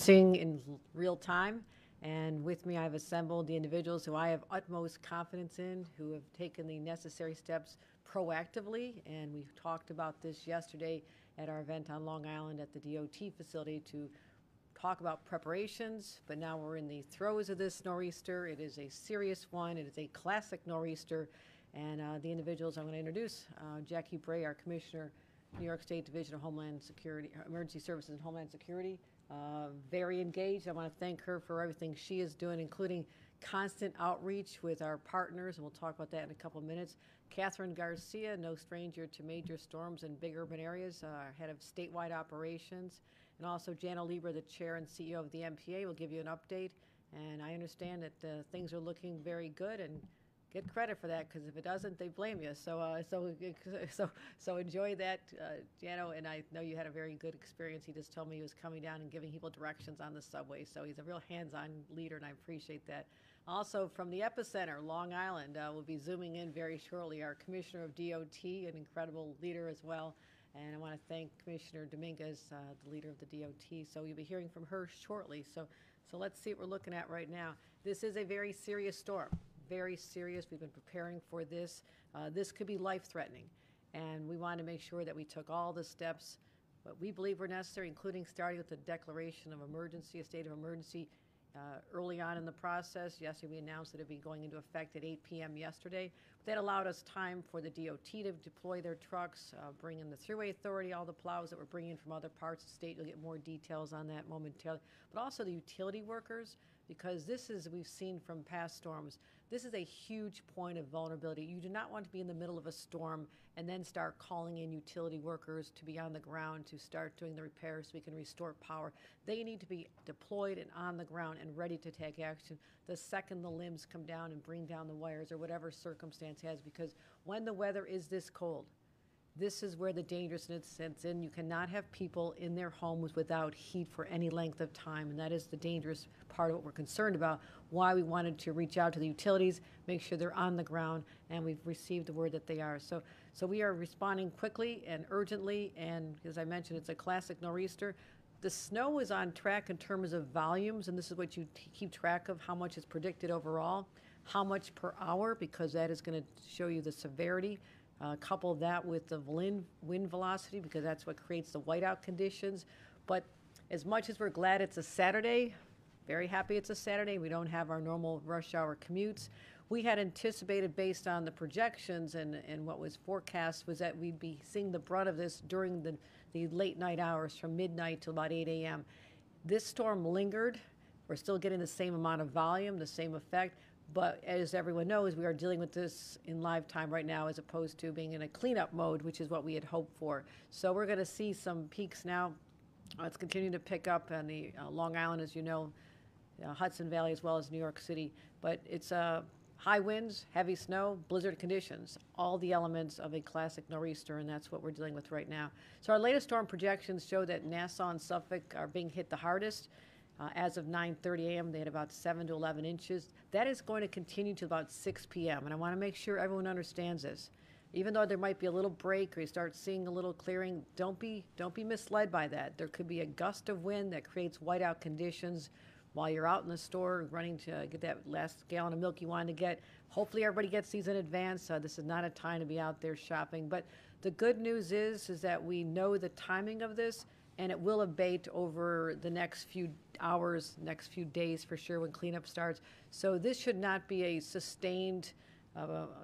experiencing in real time. And with me, I've assembled the individuals who I have utmost confidence in, who have taken the necessary steps proactively. And we talked about this yesterday at our event on Long Island at the DOT facility to talk about preparations. But now we're in the throes of this nor'easter. It is a serious one. It is a classic nor'easter. And the individuals I'm going to introduce, Jackie Bray, our Commissioner, New York State Division of Homeland Security, Emergency Services and Homeland Security. Very engaged. I want to thank her for everything she is doing, including constant outreach with our partners, and we'll talk about that in a couple of minutes. Catherine Garcia, no stranger to major storms in big urban areas, head of statewide operations. And also Jana Lieber, the chair and CEO of the MPA, will give you an update. And I understand that things are looking very good, and get credit for that, because if it doesn't, they blame you. So enjoy that, Jano. And I know you had a very good experience. He just told me he was coming down and giving people directions on the subway. So he's a real hands-on leader, and I appreciate that. Also from the epicenter, Long Island, we'll be zooming in very shortly. Our Commissioner of DOT, an incredible leader as well. And I want to thank Commissioner Dominguez, the leader of the DOT. So you'll be hearing from her shortly. So let's see what we're looking at right now. This is a very serious storm. Very serious. We've been preparing for this. This could be life-threatening, and we wanted to make sure that we took all the steps what we believe were necessary, including starting with the declaration of emergency, a state of emergency, early on in the process. Yesterday, we announced that it would be going into effect at 8 p.m. yesterday. But that allowed us time for the DOT to deploy their trucks, bring in the Thruway Authority, all the plows that we're bringing in from other parts of the state. You'll get more details on that momentarily. But also the utility workers, because this is, we've seen from past storms, this is a huge point of vulnerability. You do not want to be in the middle of a storm and then start calling in utility workers to be on the ground to start doing the repairs so we can restore power. They need to be deployed and on the ground and ready to take action the second the limbs come down and bring down the wires or whatever circumstance has, because when the weather is this cold, this is where the dangerousness sets in. You cannot have people in their homes without heat for any length of time, and that is the dangerous part of what we're concerned about, why we wanted to reach out to the utilities, make sure they're on the ground, and we've received the word that they are. So we are responding quickly and urgently, and as I mentioned, it's a classic nor'easter. The snow is on track in terms of volumes, and this is what you keep track of, how much is predicted overall, how much per hour, because that is going to show you the severity. Couple that with the wind velocity, because that's what creates the whiteout conditions. But as much as we're glad it's a Saturday, very happy it's a Saturday, we don't have our normal rush hour commutes. We had anticipated, based on the projections and what was forecast, was that we'd be seeing the brunt of this during the late night hours from midnight to about 8 a.m. This storm lingered. We're still getting the same amount of volume, the same effect. But as everyone knows, we are dealing with this in live time right now, as opposed to being in a cleanup mode, which is what we had hoped for. So we're going to see some peaks now. It's continuing to pick up on the Long Island, as you know, Hudson Valley, as well as New York City. But it's high winds, heavy snow, blizzard conditions, all the elements of a classic nor'easter, and that's what we're dealing with right now. So our latest storm projections show that Nassau and Suffolk are being hit the hardest. As of 9:30 a.m., they had about 7 to 11 inches. That is going to continue to about 6 p.m., and I want to make sure everyone understands this. Even though there might be a little break or you start seeing a little clearing, don't be misled by that. There could be a gust of wind that creates whiteout conditions while you're out in the store running to get that last gallon of milk you wanted to get. Hopefully everybody gets these in advance. This is not a time to be out there shopping. But the good news is that we know the timing of this, and it will abate over the next few hours, next few days for sure, when cleanup starts. So this should not be a sustained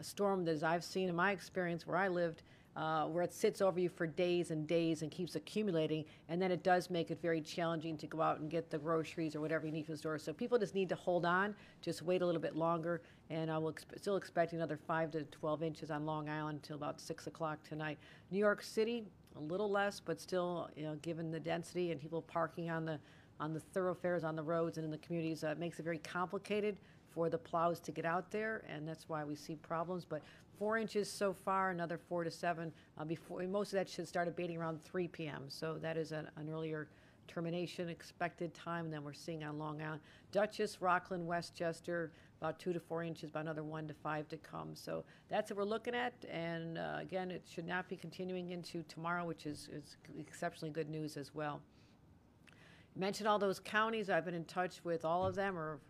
storm, as I've seen in my experience where I lived, where it sits over you for days and days and keeps accumulating, and then it does make it very challenging to go out and get the groceries or whatever you need from the store. So people just need to hold on, just wait a little bit longer, and I will still expect another 5 to 12 inches on Long Island until about 6 o'clock tonight. New York City, a little less, but still, given the density and people parking on the thoroughfares, on the roads, and in the communities, it makes it very complicated for the plows to get out there, and that's why we see problems. But 4 inches so far, another 4 to 7 before. Most of that should start abating around 3 p.m. So that is an earlier termination expected time than we're seeing on Long Island. Dutchess, Rockland, Westchester, about 2 to 4 inches, about another 1 to 5 to come. So that's what we're looking at. And again, it should not be continuing into tomorrow, which is exceptionally good news as well. Mentioned all those counties. I've been in touch with all of them, or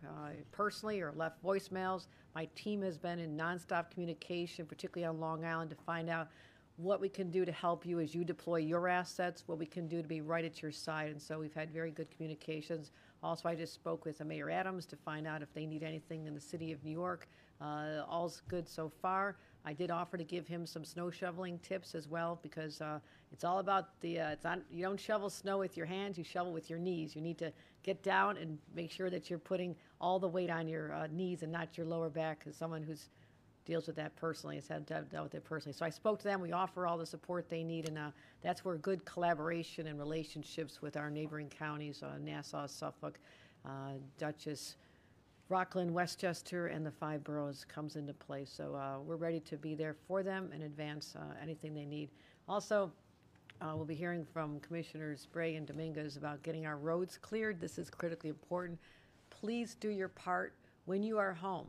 personally, or left voicemails. My team has been in nonstop communication, particularly on Long Island, to find out what we can do to help you as you deploy your assets, what we can do to be right at your side. And so we've had very good communications. Also, I just spoke with Mayor Adams to find out if they need anything in the city of New York. All's good so far. I did offer to give him some snow shoveling tips as well, because it's all about you don't shovel snow with your hands, you shovel with your knees. You need to get down and make sure that you're putting all the weight on your knees and not your lower back, as someone who's deals with that personally, has dealt with it personally. So I spoke to them. We offer all the support they need, and that's where good collaboration and relationships with our neighboring counties, Nassau, Suffolk, Dutchess, Rockland, Westchester, and the 5 boroughs comes into play. So we're ready to be there for them and advance anything they need. Also, we'll be hearing from Commissioners Spray and Dominguez about getting our roads cleared. This is critically important. Please do your part when you are home.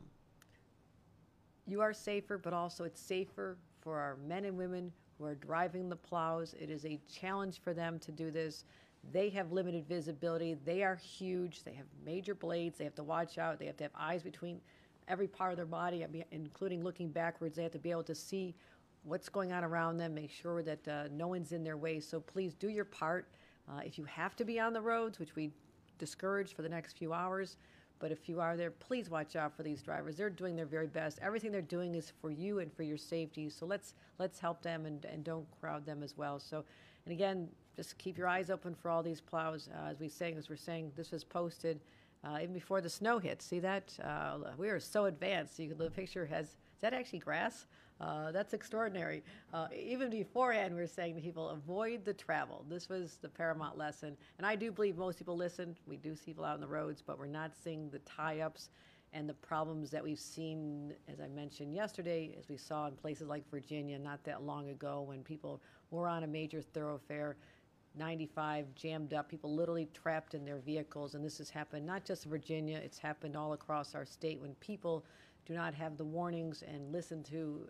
You are safer, but also it's safer for our men and women who are driving the plows. It is a challenge for them to do this. They have limited visibility. They are huge. They have major blades. They have to watch out. They have to have eyes between every part of their body, including looking backwards. They have to be able to see what's going on around them, make sure that no one's in their way. So please do your part. If you have to be on the roads, which we discourage for the next few hours, but if you are there, please watch out for these drivers. They're doing their very best. Everything they're doing is for you and for your safety. So let's help them and don't crowd them as well. So, and again, just keep your eyes open for all these plows. As we're saying, this was posted even before the snow hit. See that? We are so advanced. The picture has, is that actually grass? That's extraordinary. Even beforehand, we were saying to people, avoid the travel. This was the paramount lesson. And I do believe most people listen. We do see people out on the roads, but we're not seeing the tie-ups and the problems that we've seen, as I mentioned yesterday, as we saw in places like Virginia not that long ago, when people were on a major thoroughfare, 95 jammed up, people literally trapped in their vehicles. And this has happened not just in Virginia, it's happened all across our state when people do not have the warnings and listen to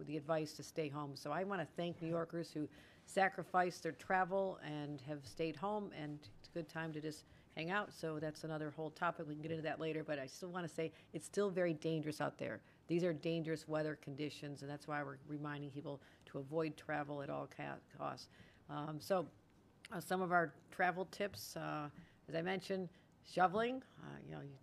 the advice to stay home. So I want to thank New Yorkers who sacrificed their travel and have stayed home, and it's a good time to just hang out. So that's another whole topic. We can get into that later, but I still want to say it's still very dangerous out there. These are dangerous weather conditions, and that's why we're reminding people to avoid travel at all costs. Some of our travel tips, as I mentioned, shoveling,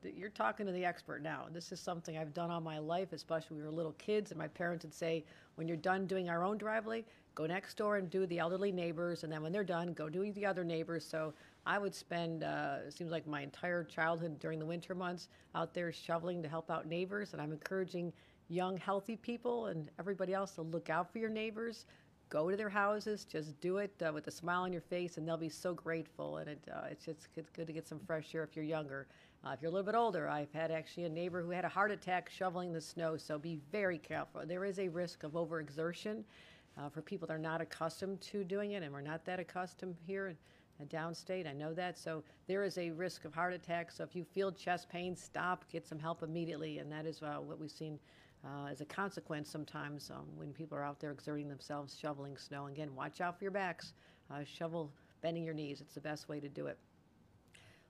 you're talking to the expert now. This is something I've done all my life, especially when we were little kids, and my parents would say, when you're done doing our own driveway, go next door and do the elderly neighbors, and then when they're done, go do the other neighbors. So I would spend, it seems like my entire childhood during the winter months out there shoveling to help out neighbors, and I'm encouraging young, healthy people and everybody else to look out for your neighbors. Go to their houses, just do it with a smile on your face, and they'll be so grateful. And it's good to get some fresh air if you're younger. If you're a little bit older, I've had actually a neighbor who had a heart attack shoveling the snow, so be very careful. There is a risk of overexertion for people that are not accustomed to doing it, and we're not that accustomed here in downstate. I know that. So there is a risk of heart attack. So if you feel chest pain, stop, get some help immediately, and that is what we've seen as a consequence sometimes when people are out there exerting themselves shoveling snow. Again, watch out for your backs. Shovel bending your knees. It's the best way to do it.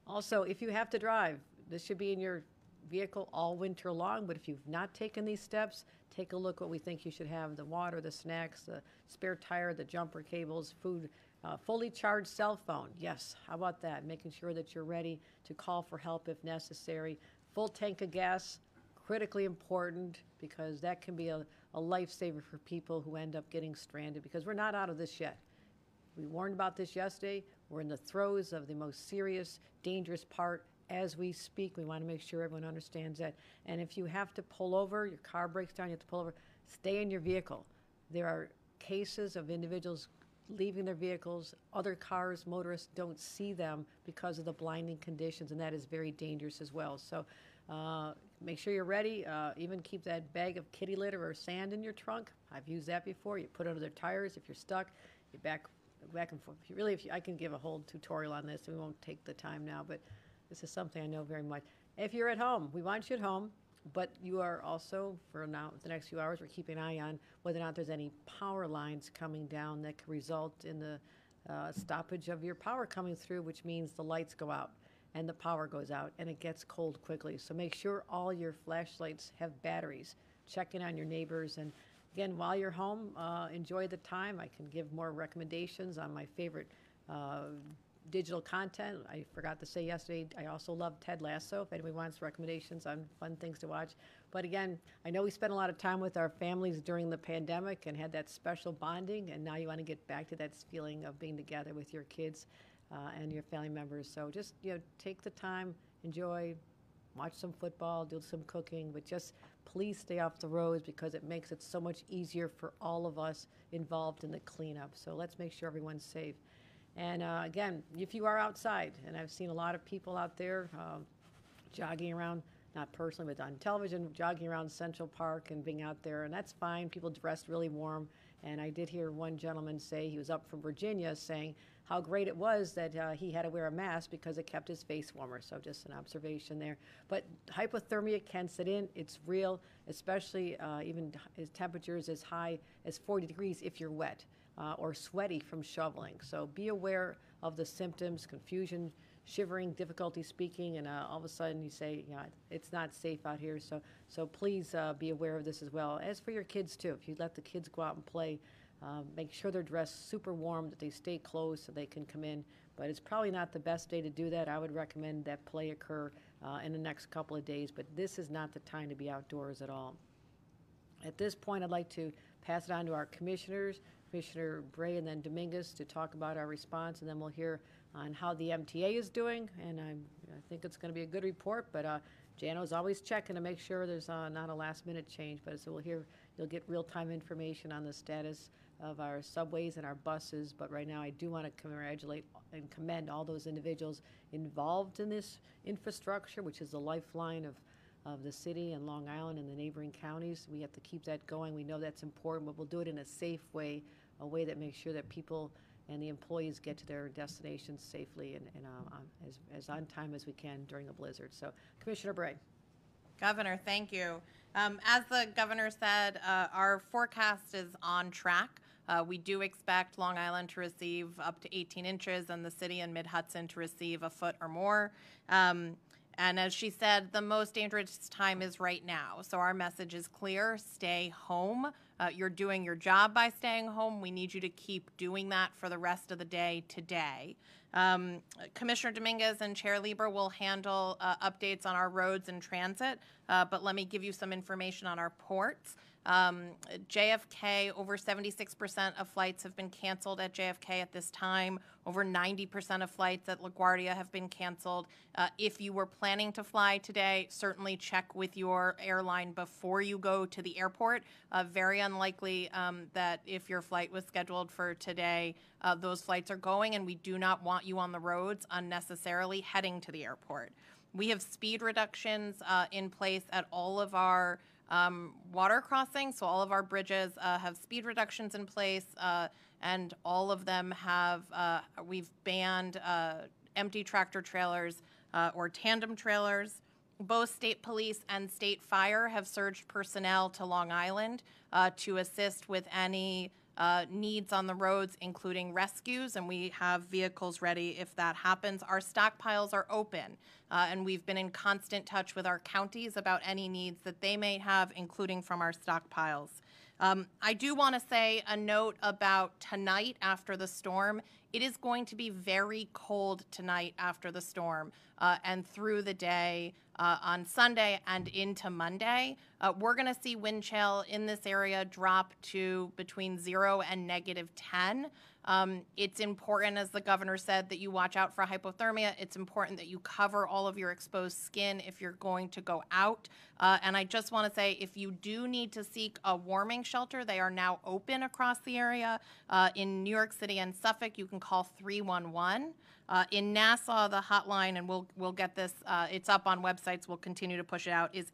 Also, if you have to drive, this should be in your vehicle all winter long, but if you've not taken these steps, take a look what we think you should have: the water, the snacks, the spare tire, the jumper cables, food, fully charged cell phone. Yes, how about that? Making sure that you're ready to call for help if necessary. Full tank of gas, critically important, because that can be a lifesaver for people who end up getting stranded, because we're not out of this yet. We warned about this yesterday. We're in the throes of the most serious, dangerous part as we speak. We want to make sure everyone understands that. And if you have to pull over, your car breaks down, you have to pull over, stay in your vehicle. There are cases of individuals leaving their vehicles. Other cars, motorists don't see them because of the blinding conditions, and that is very dangerous as well. So make sure you're ready. Even keep that bag of kitty litter or sand in your trunk. I've used that before. You put it under their tires. If you're stuck, you back and forth. I can give a whole tutorial on this, and we won't take the time now, but this is something I know very much. If you're at home, we want you at home, but you are also, for now, the next few hours, we're keeping an eye on whether or not there's any power lines coming down that could result in the stoppage of your power coming through, which means the lights go out and the power goes out and it gets cold quickly. So make sure all your flashlights have batteries. Check in on your neighbors. And again, while you're home, enjoy the time. I can give more recommendations on my favorite digital content. I forgot to say yesterday, I also love Ted Lasso, if anybody wants recommendations on fun things to watch. But again, I know we spent a lot of time with our families during the pandemic and had that special bonding, and now you want to get back to that feeling of being together with your kids and your family members. So just, take the time, enjoy, watch some football, do some cooking, but just please stay off the roads because it makes it so much easier for all of us involved in the cleanup. So let's make sure everyone's safe. And again, if you are outside, and I've seen a lot of people out there jogging around, not personally, but on television, jogging around Central Park and being out there, and that's fine. People dressed really warm. And I did hear one gentleman say, he was up from Virginia, saying how great it was that he had to wear a mask because it kept his face warmer. So just an observation there. But hypothermia can set in. It's real, especially even temperatures as high as 40 degrees if you're wet. Or sweaty from shoveling. So be aware of the symptoms, confusion, shivering, difficulty speaking, and all of a sudden you say, it's not safe out here. So please be aware of this as well. As for your kids too, if you let the kids go out and play, make sure they're dressed super warm, that they stay closed so they can come in. But it's probably not the best day to do that. I would recommend that play occur in the next couple of days, but this is not the time to be outdoors at all. At this point, I'd like to pass it on to our commissioners, Commissioner Bray and then Dominguez, to talk about our response, and then we'll hear on how the MTA is doing. And I think it's going to be a good report, but Jano's always checking to make sure there's not a last-minute change. But so you'll get real-time information on the status of our subways and our buses. But right now, I do want to congratulate and commend all those individuals involved in this infrastructure, which is the lifeline of the city and Long Island and the neighboring counties. We have to keep that going. We know that's important, but we'll do it in a safe way, a way that makes sure that people and the employees get to their destinations safely and as on time as we can during the blizzard. So, Commissioner Bray. Governor, thank you. As the governor said, our forecast is on track. We do expect Long Island to receive up to 18 inches and the city and Mid-Hudson to receive a foot or more. And as she said, the most dangerous time is right now. So our message is clear: stay home. You're doing your job by staying home. We need you to keep doing that for the rest of the day today. Commissioner Dominguez and Chair Lieber will handle updates on our roads and transit, but let me give you some information on our ports. JFK, over 76% of flights have been canceled at JFK at this time. Over 90% of flights at LaGuardia have been canceled. If you were planning to fly today, certainly check with your airline before you go to the airport. Very unlikely that if your flight was scheduled for today, those flights are going, and we do not want you on the roads unnecessarily heading to the airport. We have speed reductions in place at all of our water crossings, so all of our bridges have speed reductions in place, and all of them have, we've banned empty tractor trailers or tandem trailers. Both state police and state fire have surged personnel to Long Island to assist with any needs on the roads, including rescues, and we have vehicles ready if that happens. Our stockpiles are open, and we've been in constant touch with our counties about any needs that they may have, including from our stockpiles. I do want to say a note about tonight after the storm. It is going to be very cold tonight after the storm and through the day on Sunday and into Monday. We're going to see wind chill in this area drop to between 0 and -10. It's important, as the governor said, that you watch out for hypothermia. It's important that you cover all of your exposed skin if you're going to go out. And I just want to say, if you do need to seek a warming shelter, they are now open across the area. In New York City and Suffolk, you can call 311. In Nassau, the hotline, and we'll get this, it's up on websites, we'll continue to push it out, is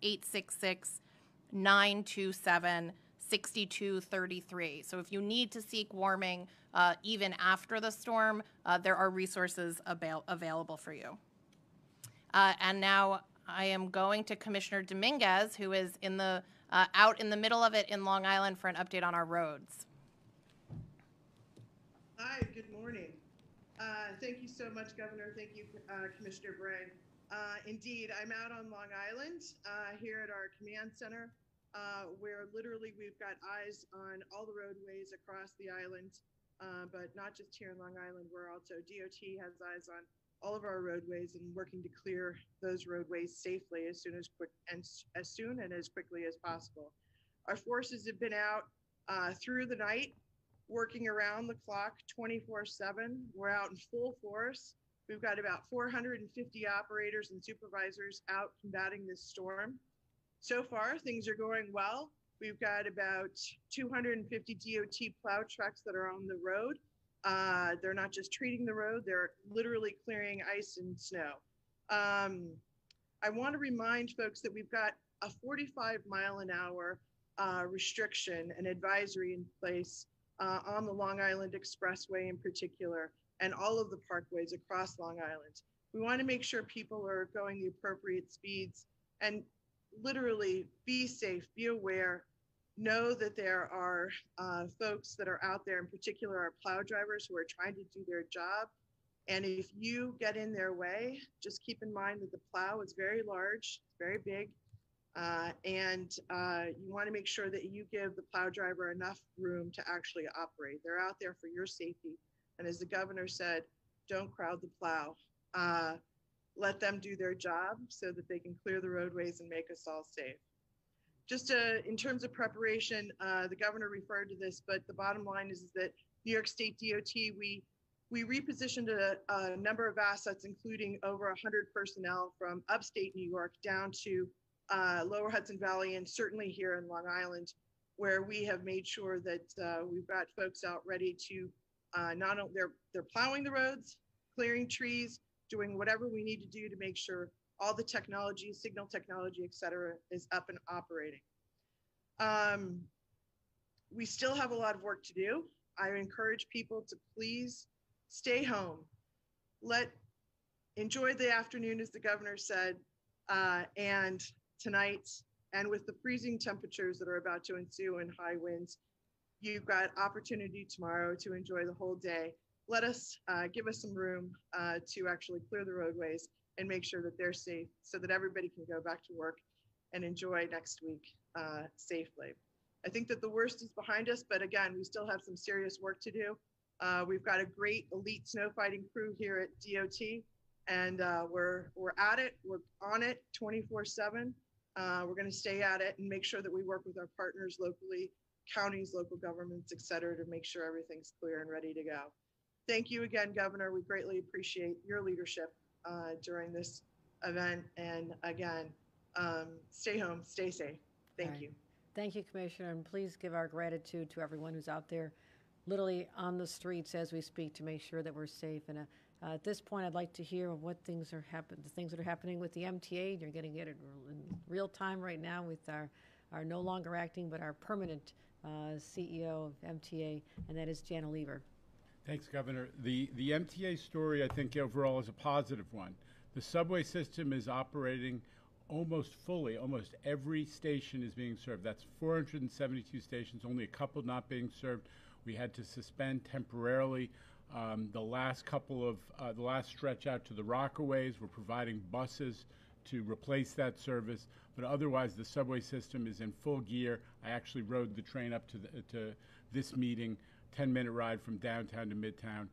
866-927-6233. So if you need to seek warming, even after the storm, there are resources available for you. And now I am going to Commissioner Dominguez, who is in the out in the middle of it in Long Island for an update on our roads. Hi, good morning. morning. Thank you so much, Governor. Thank you, Commissioner Bray. Indeed, I'm out on Long Island here at our command center, where literally we've got eyes on all the roadways across the island, but not just here in Long Island. We're also, DOT has eyes on all of our roadways and working to clear those roadways safely as soon and as quickly as possible. Our forces have been out through the night, working around the clock 24/7. We're out in full force. We've got about 450 operators and supervisors out combating this storm. So far, things are going well. We've got about 250 DOT plow trucks that are on the road. They're not just treating the road, they're literally clearing ice and snow. I want to remind folks that we've got a 45-mile-an-hour restriction and advisory in place on the Long Island Expressway in particular, and all of the parkways across Long Island. We want to make sure people are going the appropriate speeds and literally be safe, be aware, know that there are folks that are out there, in particular our plow drivers who are trying to do their job. And if you get in their way, just keep in mind that the plow is very large, very big, and you want to make sure that you give the plow driver enough room to actually operate. They're out there for your safety. And as the governor said, don't crowd the plow. Let them do their job so that they can clear the roadways and make us all safe. Just in terms of preparation, the governor referred to this, but the bottom line is that New York State DOT, we repositioned a number of assets, including over 100 personnel from upstate New York down to Lower Hudson Valley, and certainly here in Long Island, where we have made sure that we've got folks out ready to not only they're plowing the roads, clearing trees, doing whatever we need to do to make sure all the technology, signal technology, et cetera, is up and operating. We still have a lot of work to do. I encourage people to please stay home. Enjoy the afternoon, as the governor said, and tonight, and with the freezing temperatures that are about to ensue and high winds, you've got opportunity tomorrow to enjoy the whole day. Give us some room to actually clear the roadways and make sure that they're safe so that everybody can go back to work and enjoy next week safely. I think that the worst is behind us, but again, we still have some serious work to do. We've got a great elite snow fighting crew here at DOT, and we're at it. We're on it 24/7. We're going to stay at it and make sure that we work with our partners locally, counties, local governments, et cetera, to make sure everything's clear and ready to go. Thank you again, Governor. We greatly appreciate your leadership during this event. And again, stay home, stay safe. Thank you. Thank you, Commissioner, and please give our gratitude to everyone who's out there literally on the streets as we speak to make sure that we're safe. And at this point, I'd like to hear what things are the things that are happening with the MTA. You're getting it in real time right now with our no longer acting, but our permanent CEO of MTA, and that is Jana Lever. Thanks, Governor. The MTA story, I think, overall is a positive one. The subway system is operating almost fully. Almost every station is being served. That's 472 stations, only a couple not being served. We had to suspend temporarily the last stretch out to the Rockaways. We're providing buses to replace that service, but otherwise the subway system is in full gear. I actually rode the train up to this meeting, 10-minute ride from downtown to Midtown.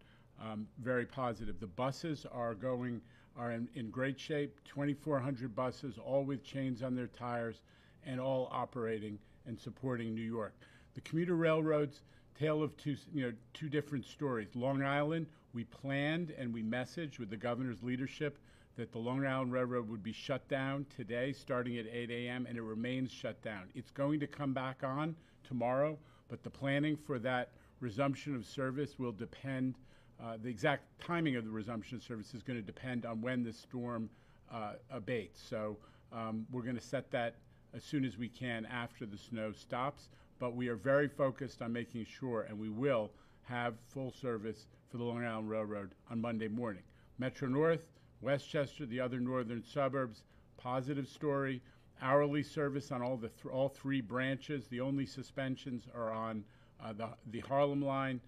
Very positive. The buses are in great shape, 2,400 buses, all with chains on their tires and all operating and supporting New York. The commuter railroads, tale of two different stories. Long Island, we planned and we messaged with the governor's leadership that the Long Island Railroad would be shut down today starting at 8 a.m. and it remains shut down. It's going to come back on tomorrow, but the planning for that resumption of service will depend, the exact timing of the resumption of service is going to depend on when the storm abates. So we're going to set that as soon as we can after the snow stops, but we are very focused on making sure, and we will have full service for the Long Island Railroad on Monday morning. Metro North, Westchester, the other northern suburbs, positive story. Hourly service on all three branches. The only suspensions are on the Harlem line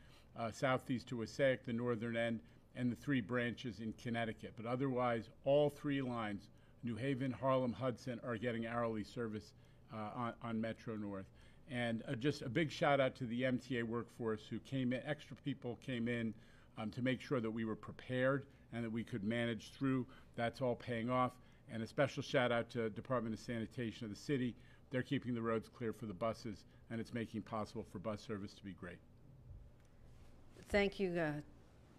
southeast to Passaic, the northern end, and the 3 branches in Connecticut. But otherwise, all 3 lines, New Haven, Harlem, Hudson, are getting hourly service on Metro North. And just a big shout out to the MTA workforce who came in, extra people came in to make sure that we were prepared and that we could manage through. That's all paying off. And a special shout out to Department of Sanitation of the city. They're keeping the roads clear for the buses, and it's making it possible for bus service to be great. Thank you,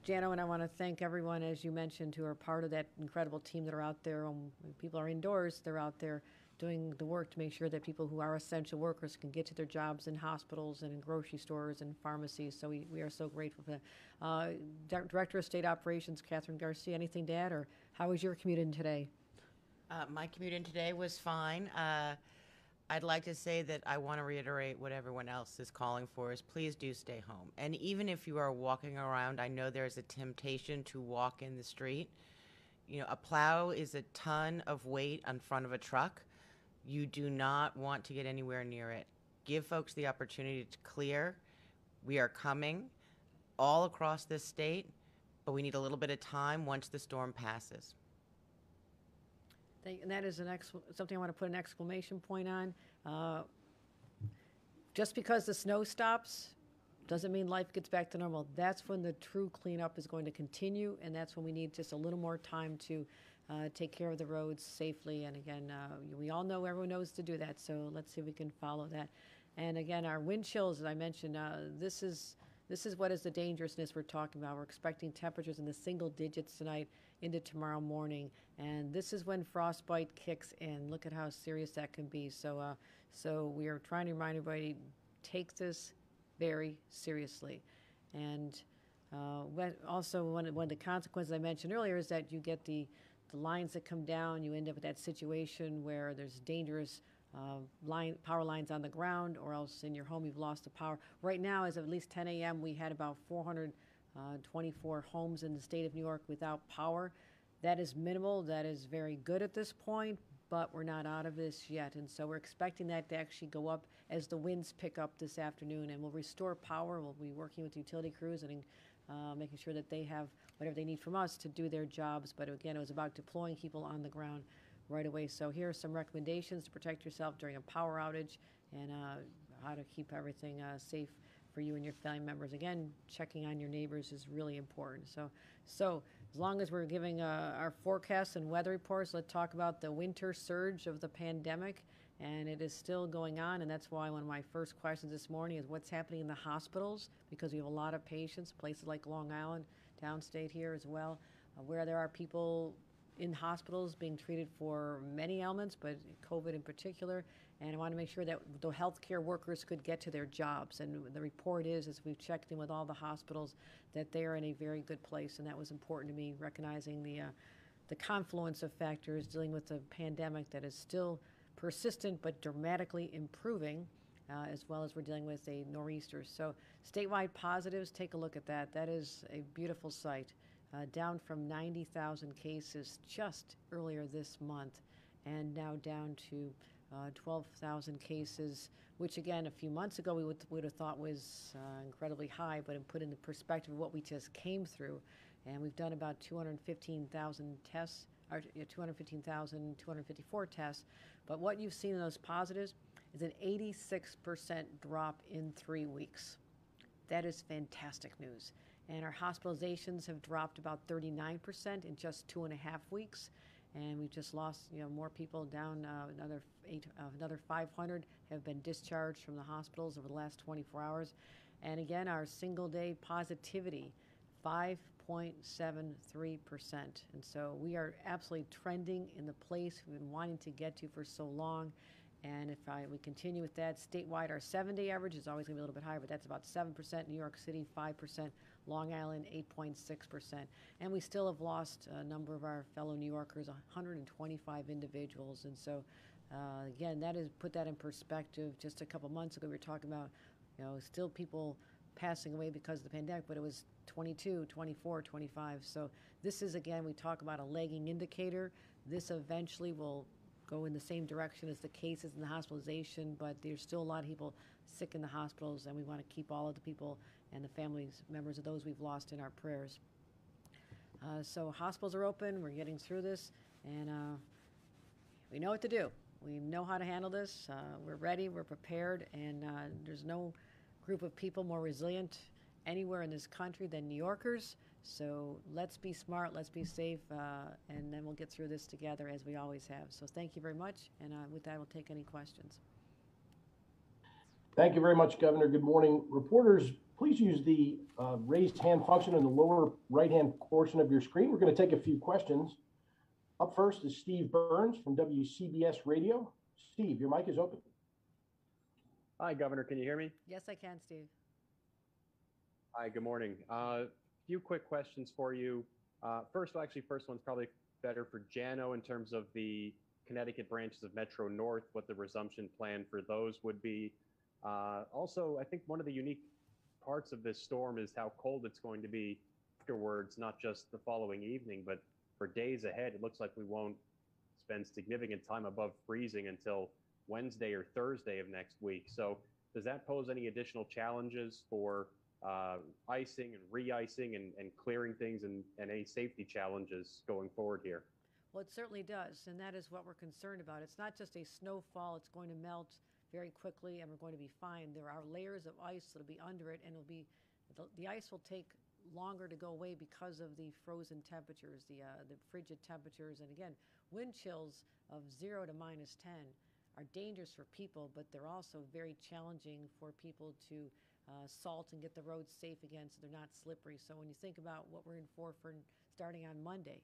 Jano, and I want to thank everyone, as you mentioned, who are part of that incredible team that are out there. When people are indoors, they're out there doing the work to make sure that people who are essential workers can get to their jobs in hospitals and in grocery stores and pharmacies. So we are so grateful for that. Director of State Operations, Catherine Garcia, anything to add, or how was your commute in today? My commute in today was fine. I'd like to say that I want to reiterate what everyone else is calling for is please do stay home. And even if you are walking around, I know there's a temptation to walk in the street. You know, a plow is a ton of weight in front of a truck. You do not want to get anywhere near it. Give folks the opportunity to clear. We are coming all across this state, but we need a little bit of time once the storm passes. And that is something I want to put an exclamation point on. Just because the snow stops doesn't mean life gets back to normal. That's when the true cleanup is going to continue, and that's when we need just a little more time to take care of the roads safely. And again, we all know, everyone knows to do that, so let's see if we can follow that. And again, our wind chills, as I mentioned, this is what is the dangerousness we're talking about. We're expecting temperatures in the single digits tonight into tomorrow morning, and this is when frostbite kicks in. Look at how serious that can be. So we are trying to remind everybody, take this very seriously. And also one of the consequences I mentioned earlier is that you get the lines that come down. You end up with that situation where there's dangerous power lines on the ground, or else in your home you've lost the power. Right now, as of at least 10 a.m., we had about 424 homes in the state of New York without power. That is minimal. That is very good at this point, but we're not out of this yet. And so we're expecting that to actually go up as the winds pick up this afternoon, and we'll restore power. We'll be working with utility crews and making sure that they have whatever they need from us to do their jobs. But again, it was about deploying people on the ground right away. So here are some recommendations to protect yourself during a power outage, and how to keep everything safe for you and your family members. Again, checking on your neighbors is really important. So as long as we're giving our forecasts and weather reports, let's talk about the winter surge of the pandemic. And it is still going on, and that's why one of my first questions this morning is what's happening in the hospitals, because we have a lot of patients, places like Long Island, downstate here as well, where there are people in hospitals being treated for many ailments, but COVID in particular. And I want to make sure that the healthcare workers could get to their jobs. And the report is, as we've checked in with all the hospitals, that they are in a very good place. And that was important to me, recognizing the confluence of factors dealing with the pandemic that is still persistent but dramatically improving, as well as we're dealing with a nor'easter. So statewide positives, take a look at that. That is a beautiful sight. Down from 90,000 cases just earlier this month, and now down to 12,000 cases, which again, a few months ago we would have thought was incredibly high, but put in the perspective of what we just came through. And we've done about 215,000 tests, or 254 tests. But what you've seen in those positives is an 86% drop in 3 weeks. That is fantastic news. And our hospitalizations have dropped about 39% in just 2.5 weeks. And we've just lost, more people down. Another 500 have been discharged from the hospitals over the last 24 hours. And again, our single-day positivity, 5.73%. And so we are absolutely trending in the place we've been wanting to get to for so long. And if we continue with that, statewide, our 7-day average is always going to be a little bit higher, but that's about 7%. New York City, 5%. Long Island, 8.6%. And we still have lost a number of our fellow New Yorkers, 125 individuals. And so, again, put that in perspective. Just a couple months ago, we were talking about, still people passing away because of the pandemic, but it was 22, 24, 25. So this is, again, we talk about a lagging indicator. This eventually will go in the same direction as the cases and the hospitalization, but there's still a lot of people sick in the hospitals, and we want to keep all of the people and the families, members of those we've lost in our prayers. So hospitals are open. We're getting through this, and we know what to do. We know how to handle this. We're ready. We're prepared, and there's no group of people more resilient anywhere in this country than New Yorkers. So let's be smart, let's be safe, and then we'll get through this together as we always have. So thank you very much, and with that, we'll take any questions. Thank you very much, Governor. Good morning. Reporters, please use the raised hand function in the lower right-hand portion of your screen. We're going to take a few questions. Up first is Steve Burns from WCBS Radio. Steve, your mic is open. Hi, Governor. Can you hear me? Yes, I can, Steve. Hi, good morning. Few quick questions for you. First one's probably better for Jano in terms of the Connecticut branches of Metro North, what the resumption plan for those would be. Also, I think one of the unique parts of this storm is how cold it's going to be afterwards, not just the following evening, but for days ahead. It looks like we won't spend significant time above freezing until Wednesday or Thursday of next week. So does that pose any additional challenges for icing and re-icing and clearing things and any safety challenges going forward here? Well, it certainly does, and that is what we're concerned about. It's not just a snowfall. It's going to melt very quickly, and we're going to be fine. There are layers of ice that'll be under it, and it'll be the ice will take longer to go away because of the frozen temperatures, the frigid temperatures, and again, wind chills of 0 to -10 are dangerous for people, but they're also very challenging for people to salt and get the roads safe again so they're not slippery. So when you think about what we're in for starting on Monday,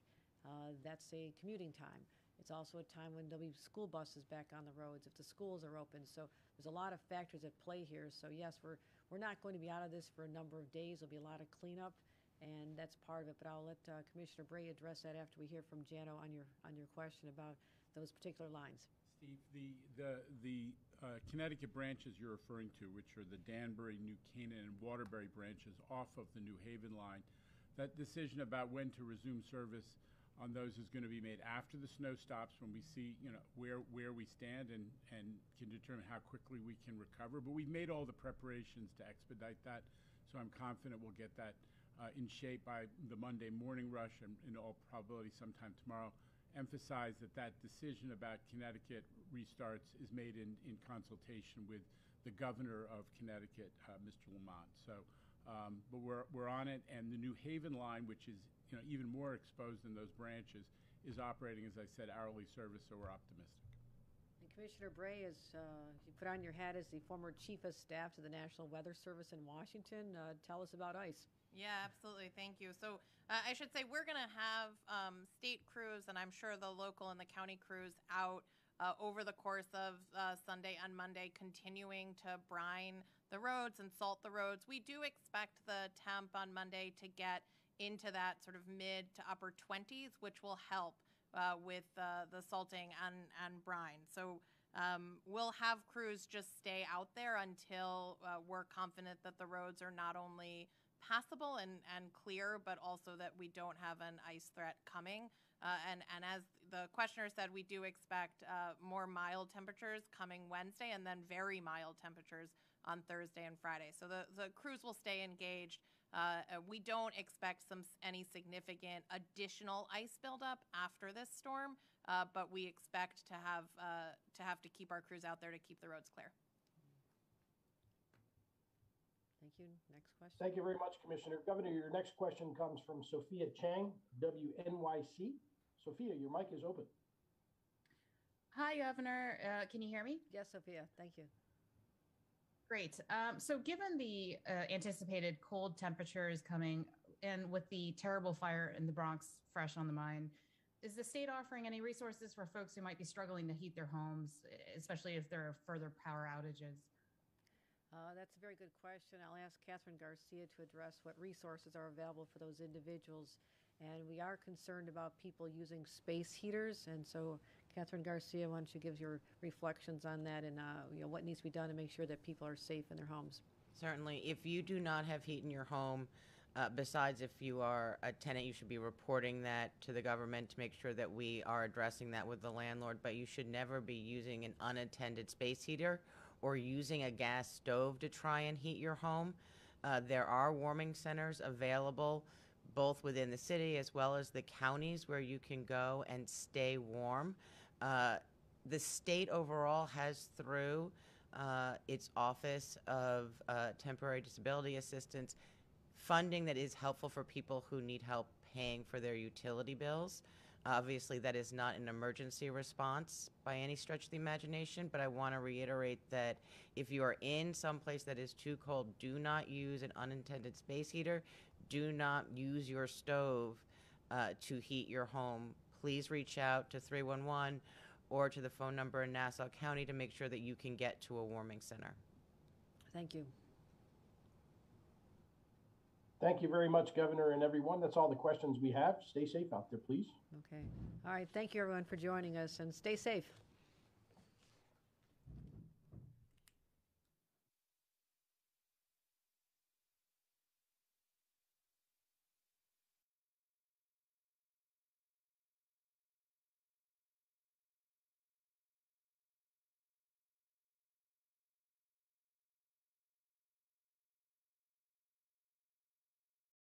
that's a commuting time. It's also a time when there'll be school buses back on the roads if the schools are open. So there's a lot of factors at play here. So yes, we're not going to be out of this for a number of days. There'll be a lot of cleanup, and that's part of it. But I'll let Commissioner Bray address that after we hear from Jano on your question about those particular lines. Steve, the Connecticut branches you're referring to, which are the Danbury, New Canaan, and Waterbury branches off of the New Haven line, that decision about when to resume service on those is going to be made after the snow stops, when we see where we stand and can determine how quickly we can recover. But we've made all the preparations to expedite that, so I'm confident we'll get that in shape by the Monday morning rush, and in all probability sometime tomorrow. Emphasize that decision about Connecticut restarts is made in consultation with the governor of Connecticut, Mr. Lamont. So, but we're on it, and the New Haven line, which is even more exposed than those branches, is operating, as I said, hourly service. So we're optimistic. And Commissioner Bray, as you put on your hat as the former chief of staff to the National Weather Service in Washington, tell us about ice. Yeah, absolutely. Thank you. So I should say we're going to have state crews, and I'm sure the local and the county crews out over the course of Sunday and Monday, continuing to brine the roads and salt the roads. We do expect the temp on Monday to get into that sort of mid to upper 20s, which will help with the salting and brine. So we'll have crews just stay out there until we're confident that the roads are not only passable and clear, but also that we don't have an ice threat coming. And as the questioner said, we do expect more mild temperatures coming Wednesday, and then very mild temperatures on Thursday and Friday. So the crews will stay engaged. We don't expect any significant additional ice buildup after this storm, but we expect to have to keep our crews out there to keep the roads clear. Thank you. Next question. Thank you very much, Commissioner. Governor, your next question comes from Sophia Chang, WNYC. Sophia, your mic is open. Hi, Governor. Can you hear me? Yes, Sophia. Thank you. Great. So given the anticipated cold temperatures coming and with the terrible fire in the Bronx fresh on the mind, is the state offering any resources for folks who might be struggling to heat their homes, especially if there are further power outages? That's a very good question. I'll ask Catherine Garcia to address what resources are available for those individuals. And we are concerned about people using space heaters. And so, Catherine Garcia, why don't you give your reflections on that and what needs to be done to make sure that people are safe in their homes? Certainly. If you do not have heat in your home, besides if you are a tenant, you should be reporting that to the government to make sure that we are addressing that with the landlord. But you should never be using an unattended space heater or using a gas stove to try and heat your home. There are warming centers available both within the city as well as the counties where you can go and stay warm. The state overall has, through its Office of Temporary Disability Assistance, funding that is helpful for people who need help paying for their utility bills. Obviously, that is not an emergency response by any stretch of the imagination, but I want to reiterate that if you are in some place that is too cold, do not use an unintended space heater. Do not use your stove to heat your home. Please reach out to 311 or to the phone number in Nassau County to make sure that you can get to a warming center. Thank you. Thank you very much, Governor, and everyone. That's all the questions we have. Stay safe out there, please. Okay. All right. Thank you, everyone, for joining us, and stay safe.